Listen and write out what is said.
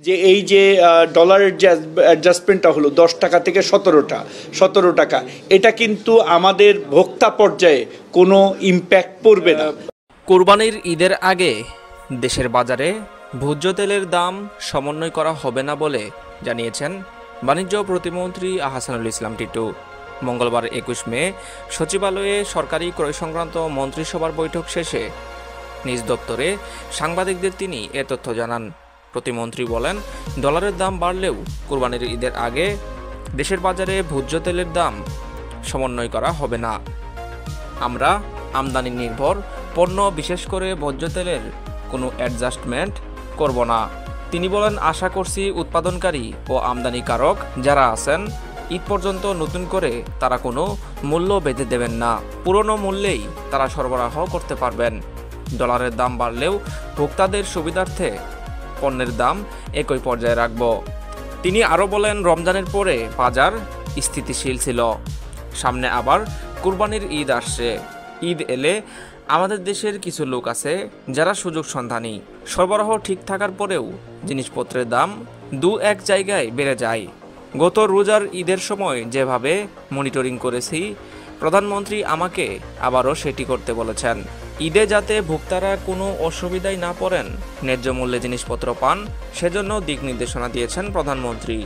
যে এই যে ডলারের যে অ্যাডজাস্টমেন্টটা হলো 10 টাকা থেকে 17 টাকা, এটা কিন্তু আমাদের ভোক্তা পর্যায়ে কোনো ইম্প্যাক্ট পড়বে না। কোরবানির ঈদের আগে দেশের বাজারে ভোজ্য তেলের দাম সমন্বয় করা হবে না বলে জানিয়েছেন বাণিজ্য প্রতিমন্ত্রী আহসানুল ইসলাম টিটু। মঙ্গলবার 21 মে সচিবালয়ে সরকারি ক্রয় সংক্রান্ত মন্ত্রিসভার বৈঠক শেষে নিজ দপ্তরে সাংবাদিকদের তিনি এ তথ্য জানান। প্রতিমন্ত্রী বলেন, ডলারের দাম বাড়লেও কোরবানির ঈদের আগে দেশের বাজারে ভোজ্য তেলের দাম সমন্বয় করা হবে না। আমরা আমদানি নির্ভর পণ্য, বিশেষ করে ভোজ্য তেলের কোনো অ্যাডজাস্টমেন্ট করব না। তিনি বলেন, আশা করছি উৎপাদনকারী ও আমদানিকারক যারা আছেন ঈদ পর্যন্ত নতুন করে তারা কোনো মূল্য বেঁধে দেবেন না, পুরনো মূল্যেই তারা সরবরাহ করতে পারবেন। ডলারের দাম বাড়লেও ভোক্তাদের সুবিধার্থে পণ্যের দাম একই পর্যায়ে রাখব। তিনি আরও বলেন, রমজানের পরে বাজার স্থিতিশীল ছিল, সামনে আবার কুরবানির ঈদ আসছে। ঈদ এলে আমাদের দেশের কিছু লোক আছে যারা সুযোগ সন্ধানী। সরবরাহ ঠিক থাকার পরেও জিনিসপত্রের দাম এক জায়গায় বেড়ে যায়। গত রোজার ঈদের সময় যেভাবে মনিটরিং করেছি, প্রধানমন্ত্রী আমাকে আবারও সেটি করতে বলেছেন। ঈদে যাতে ভোক্তারা কোনো অসুবিধায় না পড়েন, ন্যায্য মূল্যে জিনিসপত্র পান, সেজন্য দিক নির্দেশনা দিয়েছেন প্রধানমন্ত্রী।